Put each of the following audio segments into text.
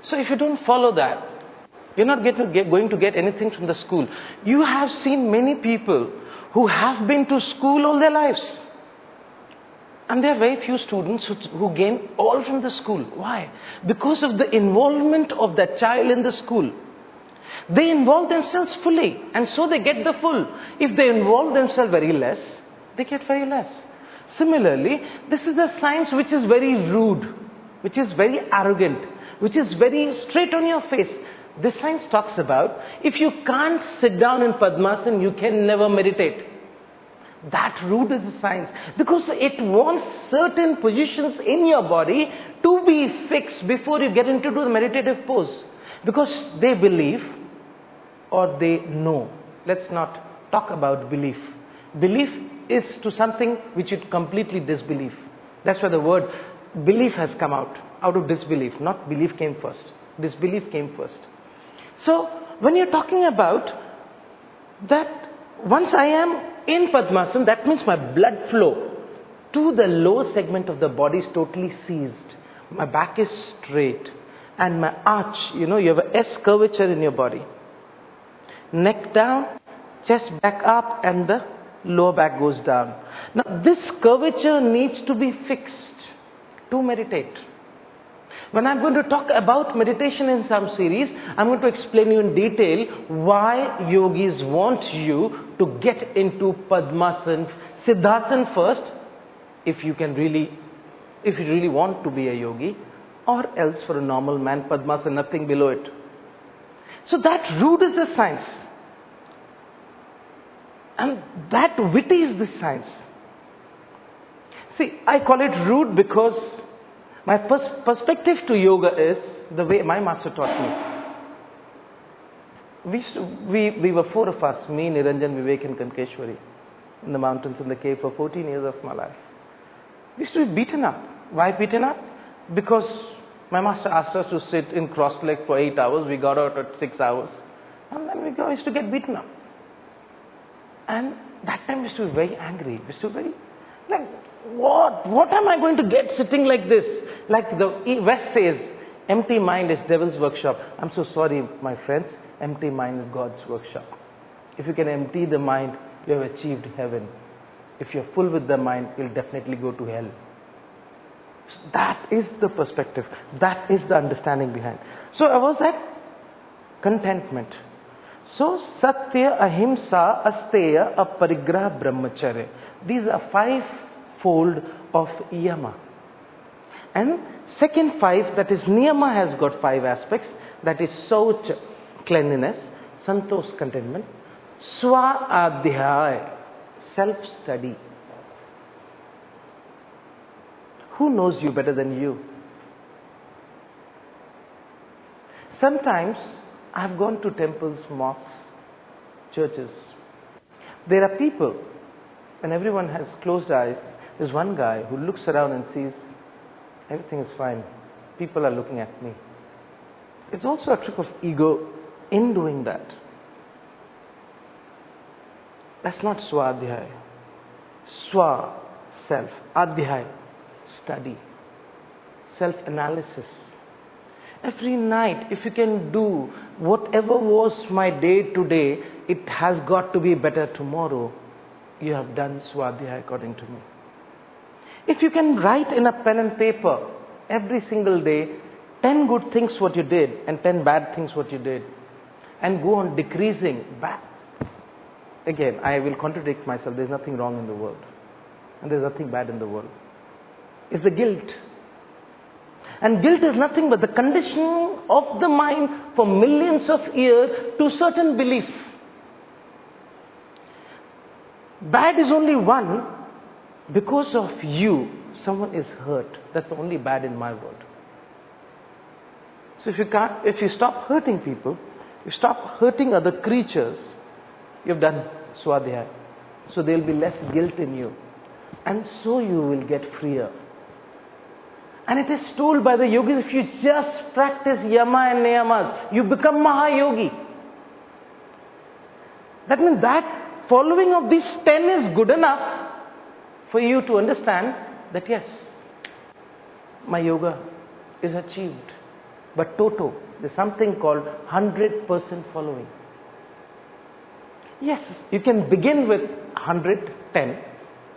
So if you don't follow that, you're not going to get anything from the school. You have seen many people who have been to school all their lives. And there are very few students who gain all from the school. Why? Because of the involvement of that child in the school. They involve themselves fully, and so they get the full. If they involve themselves very less, they get very less. Similarly, this is a science which is very rude, which is very arrogant, which is very straight on your face. This science talks about, if you can't sit down in Padmasana, you can never meditate. That rude is a science, because it wants certain positions in your body to be fixed before you get into the meditative pose. Because they believe or they know. Let's not talk about belief. Belief is to something which you completely disbelieve. That's why the word belief has come out of disbelief. Not belief came first. Disbelief came first. So when you're talking about that, once I am in Padmasana, that means my blood flow to the lower segment of the body is totally seized. My back is straight. And my arch, you have a S curvature in your body. Neck down, chest back up, and the lower back goes down. Now this curvature needs to be fixed to meditate. When I'm going to talk about meditation in some series, I'm going to explain you in detail why yogis want you to get into Padmasana, Siddhasana first, if you really want to be a yogi, or else for a normal man, Padmasana, nothing below it. So that root is the science. And that witty is the science. See, I call it root because my perspective to yoga is the way my master taught me. We were four of us, me, Niranjan, Vivek and Kankeshwari, in the mountains in the cave for 14 years of my life. We used to be beaten up. Why beaten up? Because my master asked us to sit in cross-leg for 8 hours. We got out at 6 hours. And then we used to get beaten up. And that time we used to be very angry. We used to be very, like, what am I going to get sitting like this? Like the West says, empty mind is devil's workshop. I'm so sorry, my friends. Empty mind is God's workshop. If you can empty the mind, you have achieved heaven. If you're full with the mind, you'll definitely go to hell. That is the perspective. That is the understanding behind. So I was at contentment. So Satya, Ahimsa, Asteya, Aparigraha, Brahmacharya. These are 5-fold of Yama. And second 5, that is Niyama, has got 5 aspects. That is Saucha, cleanliness, Santosh, contentment, Swa Adhyay, self-study. Who knows you better than you? Sometimes I have gone to temples, mosques, churches. There are people, when everyone has closed eyes, there's one guy who looks around and sees everything is fine. People are looking at me. It's also a trick of ego in doing that. That's not Swadhyay. Swa, self. Adhyay, study. Self-analysis. Every night, if you can do whatever was my day today, it has got to be better tomorrow. You have done Swadhyay according to me. If you can write in a pen and paper every single day 10 good things what you did and 10 bad things what you did, and go on decreasing back. Again, I will contradict myself. There's nothing wrong in the world. And there's nothing bad in the world. It's the guilt. And guilt is nothing but the conditioning of the mind for millions of years to certain belief. Bad is only one. Because of you, someone is hurt. That's the only bad in my world. So if you stop hurting people, you stop hurting other creatures, you've done Swadhyay. So there will be less guilt in you. And so you will get freer. And it is told by the yogis, if you just practice yama and niyamas, you become Mahayogi. That means that following of these 10 is good enough for you to understand that yes, my yoga is achieved. But Toto, there's something called 100% following. Yes, you can begin with 100, 10,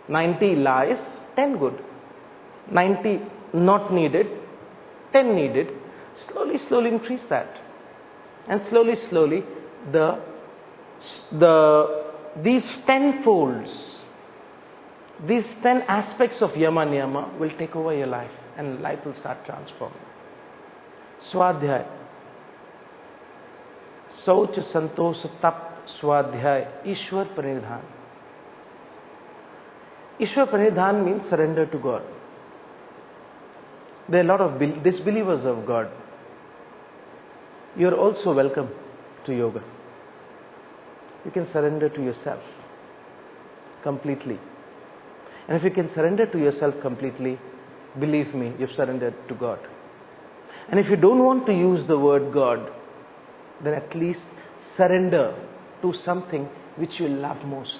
90 lies, 10 good, 90 not needed, 10 needed. Slowly, slowly increase that. And slowly, slowly, these 10 folds, these 10 aspects of Yama Niyama will take over your life and life will start transforming. Swadhyay. Sauch, Santosh, Tap, Swadhyay, Ishwar Pranidhan. Ishwar Pranidhan means surrender to God. There are a lot of disbelievers of God. You are also welcome to yoga. You can surrender to yourself completely. And if you can surrender to yourself completely, believe me, you've surrendered to God. And if you don't want to use the word God, then at least surrender to something which you love most.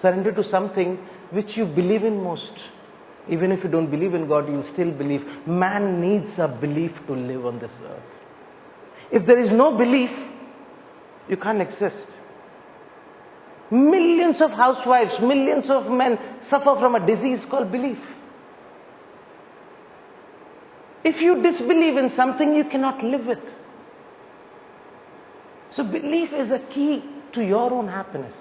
Surrender to something which you believe in most. Even if you don't believe in God, you'll still believe. Man needs a belief to live on this earth. If there is no belief, you can't exist. Millions of housewives, millions of men suffer from a disease called belief. If you disbelieve in something, you cannot live with. So belief is a key to your own happiness.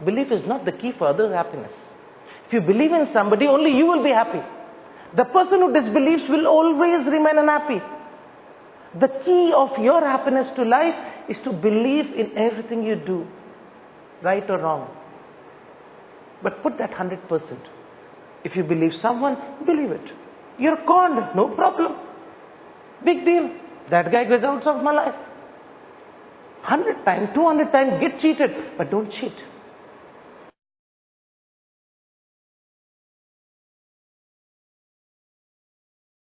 Belief is not the key for others' happiness. If you believe in somebody, only you will be happy. The person who disbelieves will always remain unhappy. The key of your happiness to life is to believe in everything you do, right or wrong. But put that 100%. If you believe someone, believe it. You're conned, no problem. Big deal. That guy goes out of my life. 100 times, 200 times, get cheated. But don't cheat.